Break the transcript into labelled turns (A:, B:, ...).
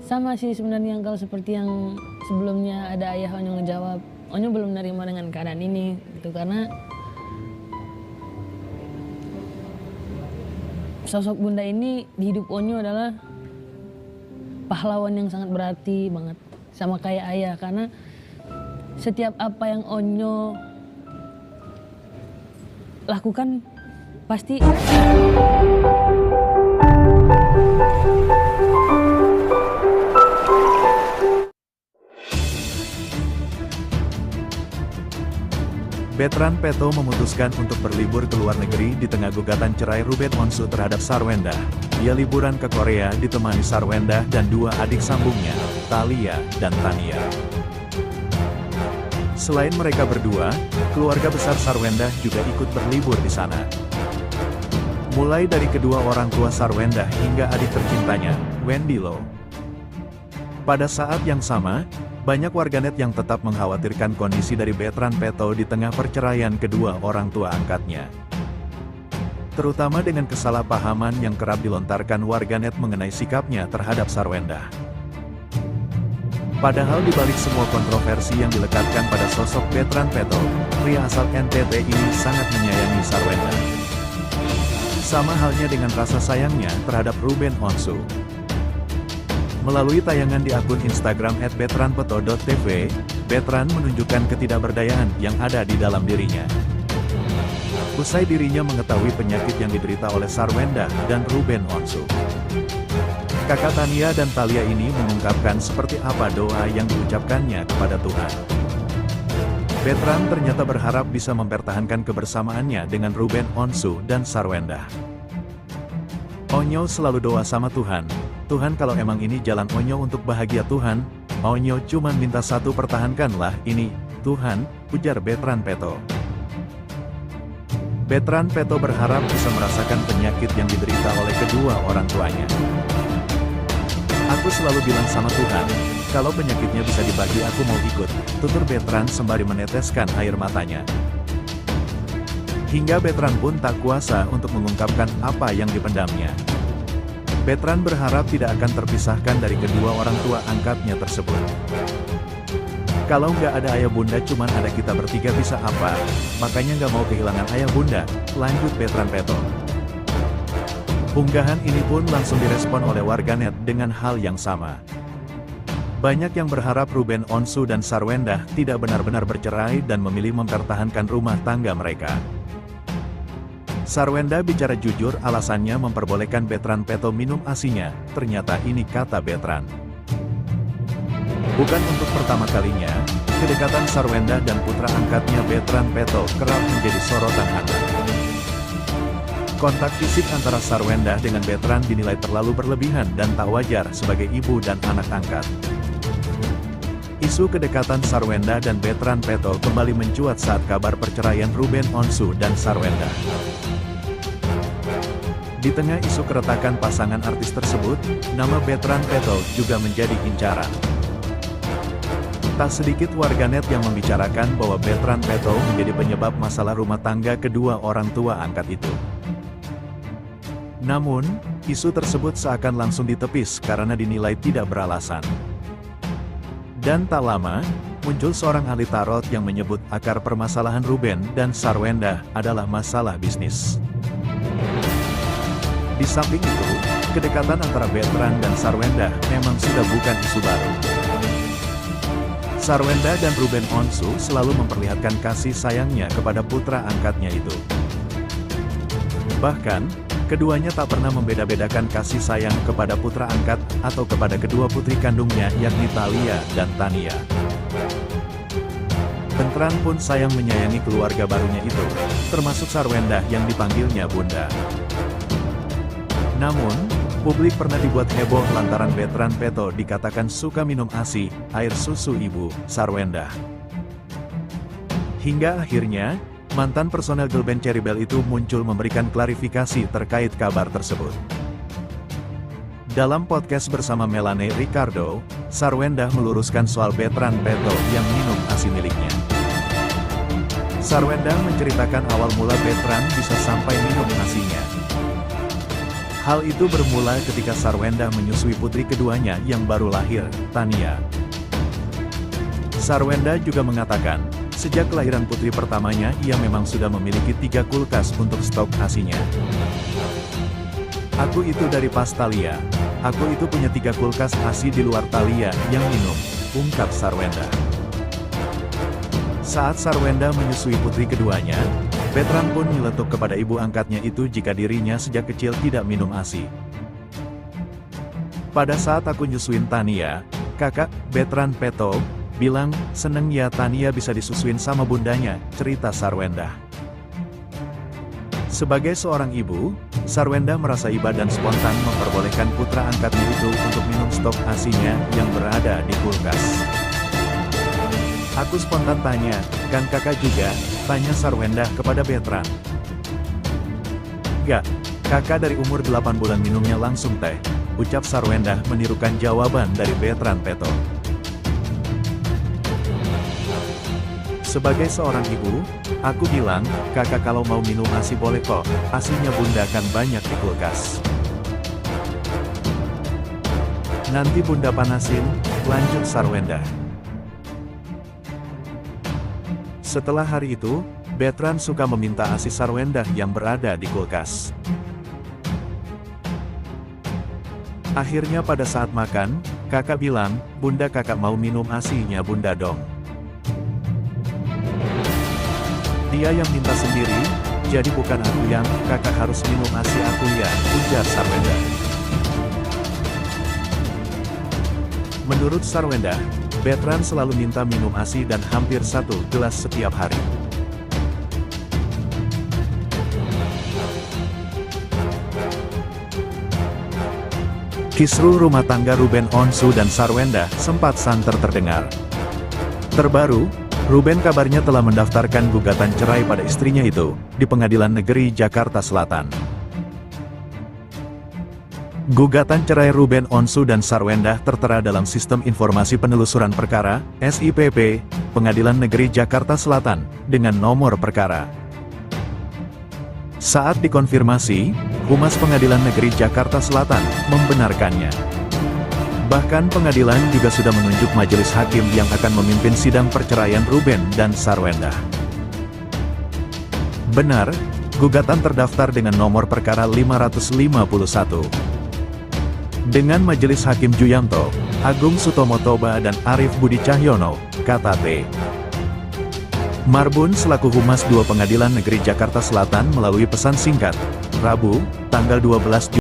A: Sama sih sebenarnya kalau seperti yang sebelumnya ada ayah Onyo ngejawab, Onyo belum nerima dengan keadaan ini gitu, karena sosok bunda ini di hidup Onyo adalah pahlawan yang sangat berarti banget, sama kayak ayah, karena setiap apa yang Onyo lakukan pasti
B: Betran Peto memutuskan untuk berlibur ke luar negeri di tengah gugatan cerai Ruben Onsu terhadap Sarwenda. Ia liburan ke Korea ditemani Sarwenda dan dua adik sambungnya, Thalia dan Tania. Selain mereka berdua, keluarga besar Sarwenda juga ikut berlibur di sana. Mulai dari kedua orang tua Sarwenda hingga adik tercintanya, Wendy Lo. Pada saat yang sama, banyak warganet yang tetap mengkhawatirkan kondisi dari Betran Peto di tengah perceraian kedua orang tua angkatnya. Terutama dengan kesalahpahaman yang kerap dilontarkan warganet mengenai sikapnya terhadap Sarwenda. Padahal di balik semua kontroversi yang dilekatkan pada sosok Betran Peto, pria asal NTT ini sangat menyayangi Sarwenda. Sama halnya dengan rasa sayangnya terhadap Ruben Onsu. Melalui tayangan di akun Instagram @betranpeto.tv, Betran menunjukkan ketidakberdayaan yang ada di dalam dirinya. Usai dirinya mengetahui penyakit yang diderita oleh Sarwenda dan Ruben Onsu. Kakak Tania dan Thalia ini mengungkapkan seperti apa doa yang diucapkannya kepada Tuhan. Betran ternyata berharap bisa mempertahankan kebersamaannya dengan Ruben Onsu dan Sarwenda. Onyo selalu doa sama Tuhan, Tuhan kalau emang ini jalan Onyo untuk bahagia Tuhan, Onyo cuman minta satu, pertahankanlah ini, Tuhan, ujar Betran Peto. Betran Peto berharap bisa merasakan penyakit yang diderita oleh kedua orang tuanya. Aku selalu bilang sama Tuhan, kalau penyakitnya bisa dibagi aku mau ikut, tutur Betran sembari meneteskan air matanya. Hingga Betran pun tak kuasa untuk mengungkapkan apa yang dipendamnya. Betran berharap tidak akan terpisahkan dari kedua orang tua angkatnya tersebut. Kalau nggak ada ayah bunda cuman ada kita bertiga bisa apa, makanya nggak mau kehilangan ayah bunda, lanjut Betran Peto. Unggahan ini pun langsung direspon oleh warganet dengan hal yang sama. Banyak yang berharap Ruben Onsu dan Sarwenda tidak benar-benar bercerai dan memilih mempertahankan rumah tangga mereka. Sarwenda bicara jujur alasannya memperbolehkan Betran Peto minum asinya, ternyata ini kata Betran. Bukan untuk pertama kalinya, kedekatan Sarwenda dan putra angkatnya Betran Peto kerap menjadi sorotan hangat. Kontak fisik antara Sarwenda dengan Betran dinilai terlalu berlebihan dan tak wajar sebagai ibu dan anak angkat. Isu kedekatan Sarwenda dan Betran Peto kembali mencuat saat kabar perceraian Ruben Onsu dan Sarwenda. Di tengah isu keretakan pasangan artis tersebut, nama Betran Peto juga menjadi incaran. Tak sedikit warganet yang membicarakan bahwa Betran Peto menjadi penyebab masalah rumah tangga kedua orang tua angkat itu. Namun, isu tersebut seakan langsung ditepis karena dinilai tidak beralasan. Dan tak lama, muncul seorang ahli tarot yang menyebut akar permasalahan Ruben dan Sarwenda adalah masalah bisnis. Di samping itu, kedekatan antara Betran dan Sarwenda memang sudah bukan isu baru. Sarwenda dan Ruben Onsu selalu memperlihatkan kasih sayangnya kepada putra angkatnya itu. Bahkan, keduanya tak pernah membeda-bedakan kasih sayang kepada putra angkat atau kepada kedua putri kandungnya yakni Thalia dan Tania. Betran pun sayang menyayangi keluarga barunya itu, termasuk Sarwenda yang dipanggilnya Bunda. Namun, publik pernah dibuat heboh lantaran Betran Peto dikatakan suka minum ASI, air susu ibu, Sarwenda. Hingga akhirnya, mantan personel girl band Cherrybelle itu muncul memberikan klarifikasi terkait kabar tersebut. Dalam podcast bersama Melanie Ricardo, Sarwenda meluruskan soal Betran Peto yang minum ASI miliknya. Sarwenda menceritakan awal mula Betran bisa sampai minum ASI-nya. Hal itu bermula ketika Sarwenda menyusui putri keduanya yang baru lahir, Tania. Sarwenda juga mengatakan, sejak kelahiran putri pertamanya ia memang sudah memiliki 3 kulkas untuk stok ASI-nya. Aku itu dari pas Thalia. Aku itu punya 3 kulkas ASI di luar Thalia yang minum, ungkap Sarwenda. Saat Sarwenda menyusui putri keduanya, Betran pun nyeletuk kepada ibu angkatnya itu jika dirinya sejak kecil tidak minum ASI. Pada saat aku nyusuin Tania, kakak, Betran Peto, bilang, seneng ya Tania bisa disusuin sama bundanya, cerita Sarwenda. Sebagai seorang ibu, Sarwenda merasa iba dan spontan memperbolehkan putra angkatnya itu untuk minum stok ASI-nya yang berada di kulkas. Aku spontan tanya, kan kakak juga? Tanya Sarwenda kepada Betran. Gak, kakak dari umur 8 bulan minumnya langsung teh, ucap Sarwenda menirukan jawaban dari Betran Peto. Sebagai seorang ibu, aku bilang, kakak kalau mau minum ASI boleh kok, ASI-nya bunda kan banyak di kulkas. Nanti bunda panasin, lanjut Sarwenda. Setelah hari itu, Betran suka meminta ASI Sarwenda yang berada di kulkas. Akhirnya pada saat makan, kakak bilang, bunda kakak mau minum ASI-nya bunda dong. Dia yang minta sendiri, jadi bukan aku yang, kakak harus minum ASI aku ya, ujar Sarwenda. Menurut Sarwenda, Betran selalu minta minum ASI dan hampir 1 gelas setiap hari. Kisruh rumah tangga Ruben Onsu dan Sarwenda sempat santer terdengar. Terbaru, Ruben kabarnya telah mendaftarkan gugatan cerai pada istrinya itu di Pengadilan Negeri Jakarta Selatan. Gugatan cerai Ruben Onsu dan Sarwenda tertera dalam Sistem Informasi Penelusuran Perkara, SIPP, Pengadilan Negeri Jakarta Selatan, dengan nomor perkara. Saat dikonfirmasi, Humas Pengadilan Negeri Jakarta Selatan membenarkannya. Bahkan pengadilan juga sudah menunjuk majelis hakim yang akan memimpin sidang perceraian Ruben dan Sarwenda. Benar, gugatan terdaftar dengan nomor perkara 551. Dengan Majelis Hakim Juyanto, Agung Sutomo Toba dan Arif Budi Cahyono, KTT. Marbun selaku Humas 2 Pengadilan Negeri Jakarta Selatan melalui pesan singkat, Rabu, tanggal 12 Juli